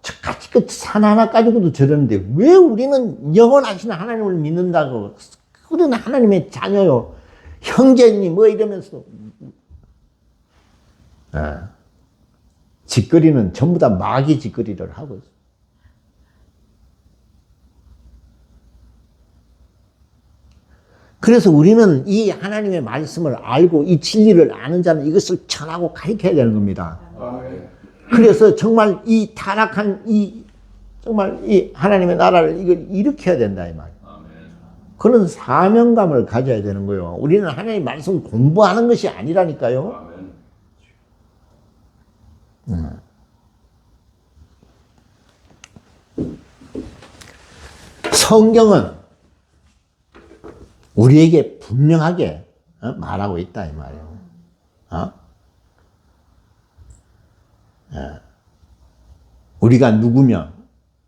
저까지 그 산 하나 가지고도 저러는데 왜 우리는 영원하신 하나님을 믿는다고. 우리는 하나님의 자녀요. 형제님 뭐 이러면서. 짓거리는 전부 다 마귀 짓거리를 하고 있어요. 그래서 우리는 이 하나님의 말씀을 알고 이 진리를 아는 자는 이것을 전하고 가르쳐야 되는 겁니다. 그래서 정말 이 타락한 정말 이 하나님의 나라를 이걸 일으켜야 된다 이 말이에요. 그런 사명감을 가져야 되는 거예요. 우리는 하나님의 말씀 공부하는 것이 아니라니까요. 성경은 우리에게 분명하게 말하고 있다 이 말이에요. 우리가 누구며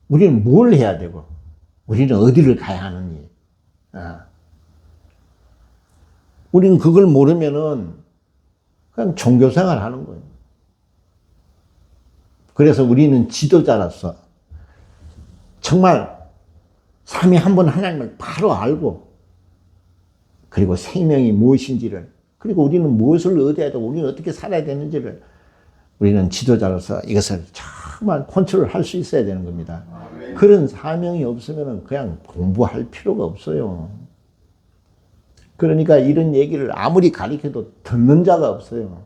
우리는 뭘 해야 되고 우리는 어디를 가야 하느니. 우리는 그걸 모르면은 그냥 종교생활 하는 거예요. 그래서 우리는 지도자로서 정말 삼위 한 분 하나님을 바로 알고, 그리고 생명이 무엇인지를, 그리고 우리는 무엇을 얻어야 되고 우리는 어떻게 살아야 되는지를 우리는 지도자로서 이것을 정말 컨트롤할 수 있어야 되는 겁니다. 그런 사명이 없으면 그냥 공부할 필요가 없어요. 그러니까 이런 얘기를 아무리 가르쳐도 듣는 자가 없어요.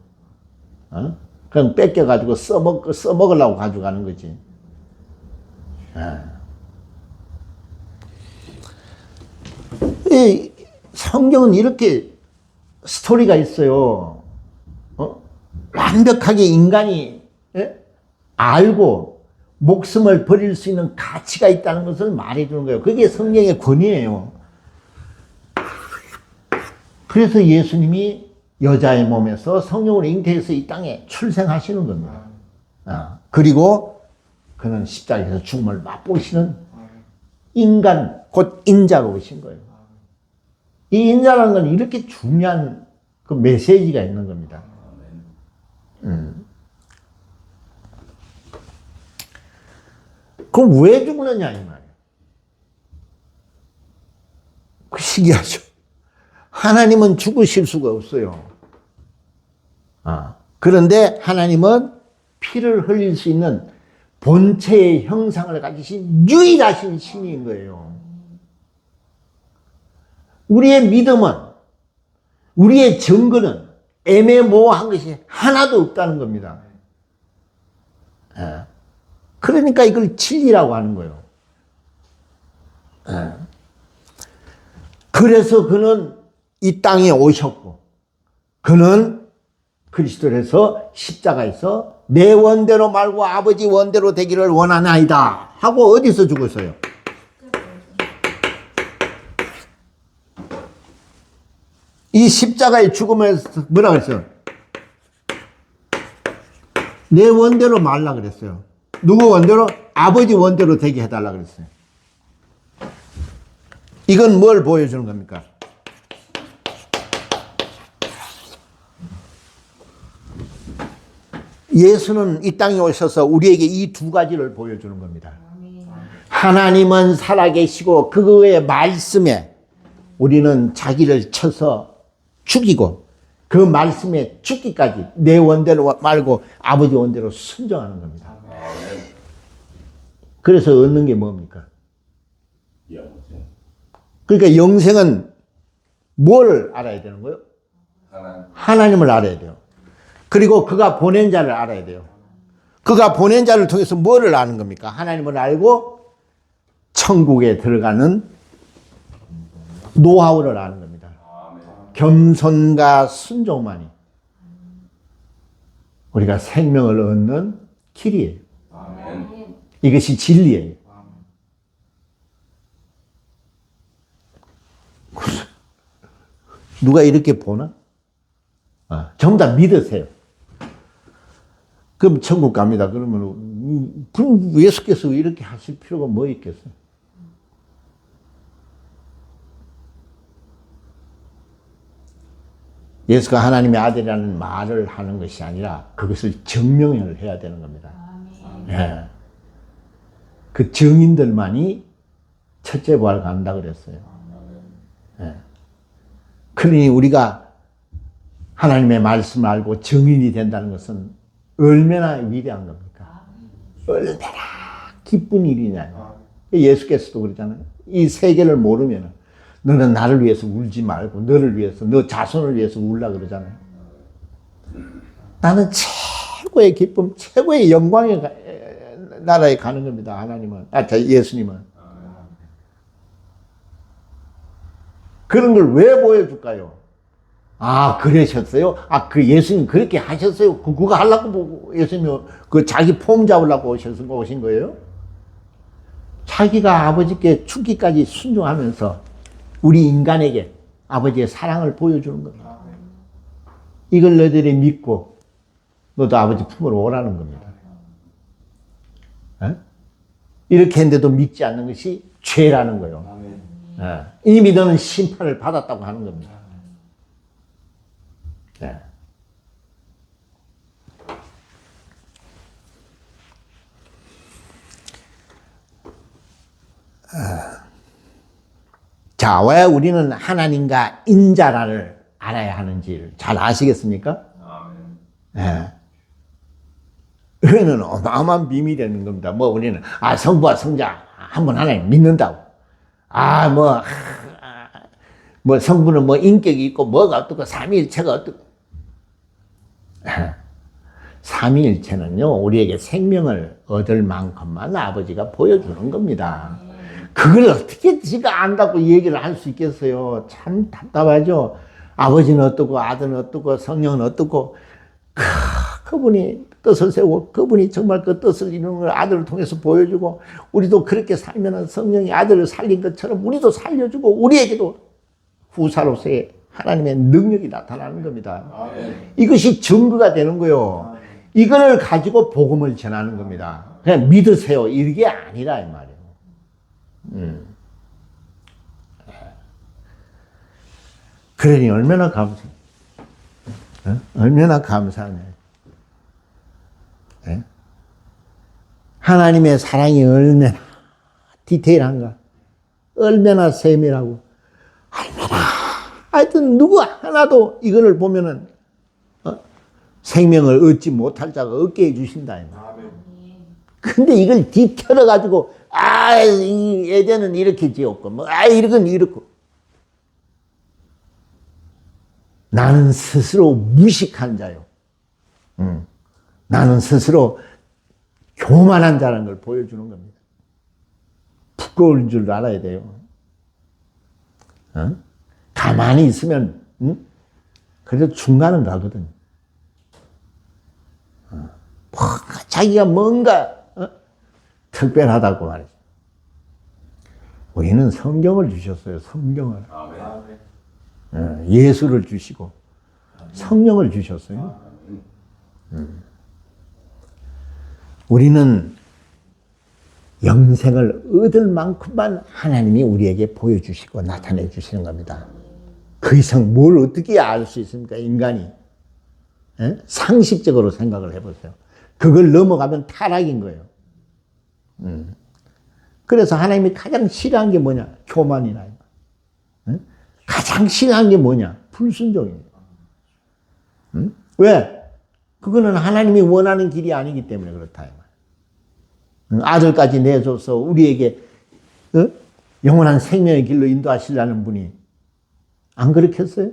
그냥 뺏겨가지고 써먹으려고 가져가는 거지. 이 성경은 이렇게 스토리가 있어요. 완벽하게 인간이 알고 목숨을 버릴 수 있는 가치가 있다는 것을 말해주는 거예요. 그게 성경의 권위예요. 그래서 예수님이 여자의 몸에서 성령으로 잉태해서 이 땅에 출생하시는 겁니다. 그리고 그는 십자가에서 죽음을 맛보시는 인간, 곧 인자로 오신 거예요. 이 인자라는 건 이렇게 중요한 그 메시지가 있는 겁니다. 그럼 왜 죽느냐 이 말이에요. 그 신기하죠. 하나님은 죽으실 수가 없어요. 그런데 하나님은 피를 흘릴 수 있는 본체의 형상을 가지신 유일하신 신인 거예요. 우리의 믿음은, 우리의 증거는 애매모호한 것이 하나도 없다는 겁니다. 그러니까 이걸 진리라고 하는 거예요. 그래서 그는 이 땅에 오셨고 그는 그리스도에서 십자가에서 내 원대로 말고 아버지 원대로 되기를 원하나이다 하고 어디서 죽었어요? 이 십자가의 죽음에서 뭐라 그랬어요? 내 원대로 말라 그랬어요. 누구 원대로? 아버지 원대로 되게 해달라 그랬어요. 이건 뭘 보여주는 겁니까? 예수는 이 땅에 오셔서 우리에게 이 두 가지를 보여주는 겁니다. 하나님은 살아계시고 그의 말씀에 우리는 자기를 쳐서 죽이고 그 말씀에 죽기까지 내 원대로 말고 아버지 원대로 순종하는 겁니다. 그래서 얻는 게 뭡니까? 그러니까 영생은 뭘 알아야 되는 거예요? 하나님을 알아야 돼요. 그리고 그가 보낸 자를 알아야 돼요. 그가 보낸 자를 통해서 뭐를 아는 겁니까? 하나님을 알고 천국에 들어가는 노하우를 아는 겁니다. 겸손과 순종만이 우리가 생명을 얻는 길이에요. 이것이 진리예요. 누가 이렇게 보나? 전부 다 믿으세요. 그럼 천국 갑니다. 그러면 그럼 예수께서 이렇게 하실 필요가 뭐 있겠어요? 예수가 하나님의 아들이라는 말을 하는 것이 아니라 그것을 증명을 해야 되는 겁니다. 예. 그 증인들만이 첫째 부활 간다 그랬어요. 예. 그러니 우리가 하나님의 말씀을 알고 증인이 된다는 것은 얼마나 위대한 겁니까? 얼마나 기쁜 일이냐. 예수께서도 그러잖아요. 이 세계를 모르면 너는 나를 위해서 울지 말고 너를 위해서, 너 자손을 위해서 울라 그러잖아요. 나는 최고의 기쁨, 최고의 영광의 나라에 가는 겁니다. 하나님은, 예수님은. 그런 걸 왜 보여줄까요? 그러셨어요? 그 예수님 그렇게 하셨어요? 그거 하려고 보고 예수님이 그 자기 폼 잡으려고 오신 거예요? 자기가 아버지께 죽기까지 순종하면서 우리 인간에게 아버지의 사랑을 보여주는 겁니다. 이걸 너희들이 믿고 너도 아버지 품으로 오라는 겁니다. 이렇게 했는데도 믿지 않는 것이 죄라는 거예요. 이미 너는 심판을 받았다고 하는 겁니다. 자, 왜 우리는 하나님과 인자를 알아야 하는지를 잘 아시겠습니까? 이거는 어마어마한 비밀이라는 겁니다. 우리는 성부와 성자 한 분 하나님 믿는다고. 성부는 인격이 있고 뭐가 어떻고 삼위일체가 어떻고. 삼위일체는요 우리에게 생명을 얻을 만큼만 아버지가 보여주는 겁니다. 그걸 어떻게 지가 안다고 얘기를 할 수 있겠어요? 참 답답하죠. 아버지는 어떻고 아들은 어떻고 성령은 어떻고 그분이 뜻을 세우고 그분이 정말 그 뜻을 이루는 걸 아들을 통해서 보여주고 우리도 그렇게 살면 성령이 아들을 살린 것처럼 우리도 살려주고 우리에게도 후사로서의 하나님의 능력이 나타나는 겁니다. 이것이 증거가 되는 거예요. 이걸 가지고 복음을 전하는 겁니다. 그냥 믿으세요. 이게 아니라 이 말이에요. 그러니 얼마나 감사해. 얼마나 감사하네. 하나님의 사랑이 얼마나 디테일한가. 얼마나 세밀하고. 얼마나. 하여튼 누구 하나도 이거를 보면은 생명을 얻지 못할 자가 얻게 해주신다. 근데 이걸 뒤틀어가지고 이 예전은 이렇게 지었고 이건 이렇고 나는 스스로 무식한 자요. 나는 스스로 교만한 자라는 걸 보여주는 겁니다. 부끄러운 줄 알아야 돼요. 가만히 있으면 그래도 중간은 가거든. 자기가 뭔가 특별하다고 말이죠. 우리는 성경을 주셨어요. 성경을. 예수를 주시고 성령을 주셨어요. 우리는 영생을 얻을 만큼만 하나님이 우리에게 보여주시고 나타내 주시는 겁니다. 그 이상 뭘 어떻게 알 수 있습니까? 인간이. 상식적으로 생각을 해보세요. 그걸 넘어가면 타락인 거예요. 그래서 하나님이 가장 싫어한 게 뭐냐? 교만이나. 가장 싫어한 게 뭐냐? 불순종이에요. 왜? 그거는 하나님이 원하는 길이 아니기 때문에 그렇다. 아들까지 내줘서 우리에게 영원한 생명의 길로 인도하시려는 분이 안 그렇겠어요?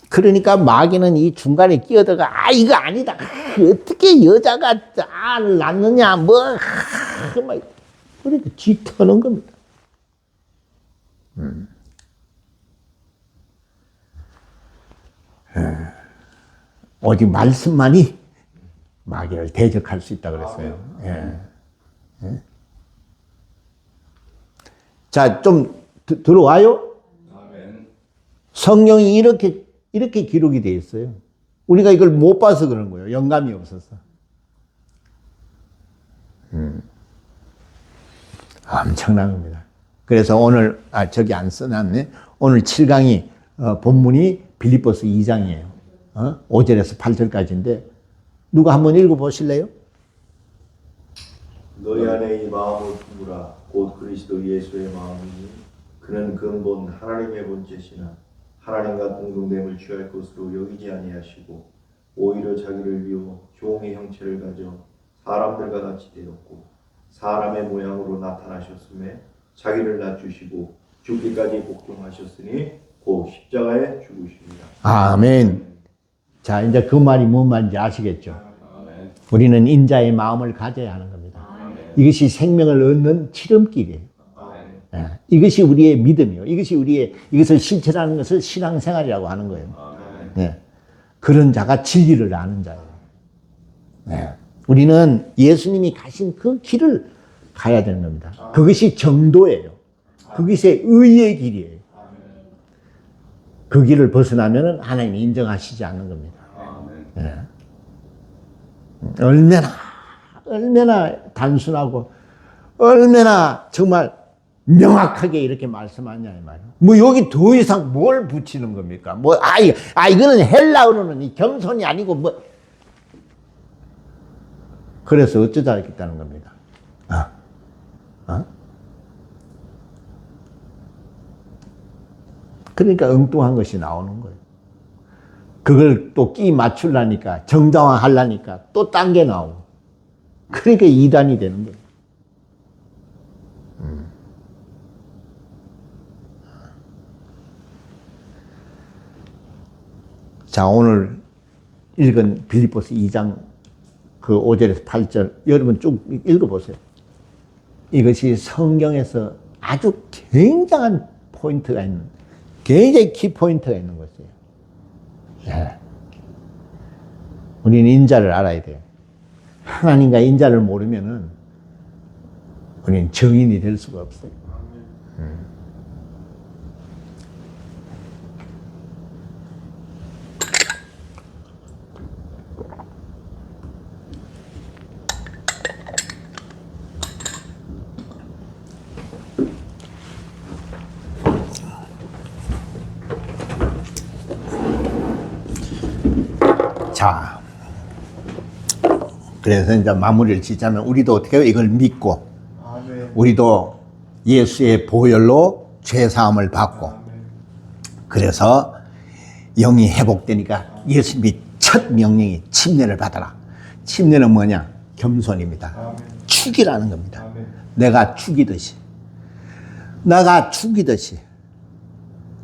그러니까 마귀는 이 중간에 끼어들어가, 이거 아니다. 어떻게 여자가 아를 낳느냐, 그러니까 쥐터는 겁니다. 오직 말씀만이 마귀를 대적할 수 있다 그랬어요. 자, 좀 들어와요? 성경이 이렇게 기록이 되어 있어요. 우리가 이걸 못 봐서 그런 거예요. 영감이 없어서. 엄청난 겁니다. 그래서 오늘, 저기 안 써놨네. 오늘 7강이, 본문이 빌립보서 2장이에요. 5절에서 8절까지인데, 누가 한번 읽어보실래요? 너희 안에 이 마음을 품으라. 곧 그리스도 예수의 마음이니 그는 근본 하나님의 본체시나 하나님과 공동됨을 취할 것으로 여기지 아니하시고 오히려 자기를 비워 종의 형체를 가져 사람들과 같이 되었고 사람의 모양으로 나타나셨음에 자기를 낮추시고 죽기까지 복종하셨으니 곧 십자가에 죽으십니다. 아멘. 자, 이제 그 말이 뭔 말인지 아시겠죠? 우리는 인자의 마음을 가져야 하는 겁니다. 이것이 생명을 얻는 지름길이에요. 이것이 우리의 믿음이요. 이것을 실천하는 것을 신앙생활이라고 하는 거예요. 그런 자가 진리를 아는 자예요. 우리는 예수님이 가신 그 길을 가야 되는 겁니다. 그것이 정도예요. 그것이 의의 길이에요. 그 길을 벗어나면 하나님이 인정하시지 않는 겁니다. 얼마나 단순하고 얼마나 정말 명확하게 이렇게 말씀하냐 이 말이에요. 여기 더 이상 뭘 붙이는 겁니까? 이거는 헬라어로는 이 겸손이 아니고 그래서 어쩌자 했다는 겁니다. 그러니까 엉뚱한 것이 나오는 거예요. 그걸 또 끼 맞추려니까 정당화하려니까 또 딴 게 나오고 그러니까 이단이 되는 거예요. 자, 오늘 읽은 빌립보서 2장 그 5절에서 8절 여러분 쭉 읽어보세요. 이것이 성경에서 아주 굉장한 포인트가 있는, 굉장히 키포인트가 있는 것이에요. 우리는 인자를 알아야 돼요. 하나님과 인자를 모르면은 우리는 정인이 될 수가 없어요. 자, 그래서 이제 마무리를 짓자면 우리도 어떻게 해요? 이걸 믿고 우리도 예수의 보혈로 죄사함을 받고 그래서 영이 회복되니까 예수님이 첫 명령이 침례를 받아라. 침례는 뭐냐? 겸손입니다. 죽이라는 겁니다. 내가 죽이듯이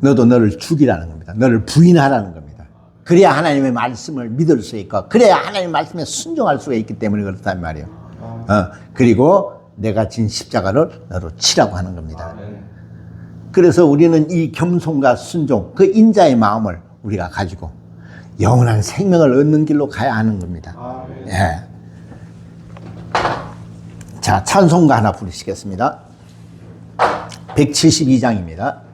너도 너를 죽이라는 겁니다. 너를 부인하라는 겁니다. 그래야 하나님의 말씀을 믿을 수 있고 그래야 하나님의 말씀에 순종할 수가 있기 때문에 그렇단 말이에요. 그리고 내가 진 십자가를 너로 치라고 하는 겁니다. 그래서 우리는 이 겸손과 순종, 그 인자의 마음을 우리가 가지고 영원한 생명을 얻는 길로 가야 하는 겁니다. 예. 자, 찬송가 하나 부르시겠습니다. 172장입니다.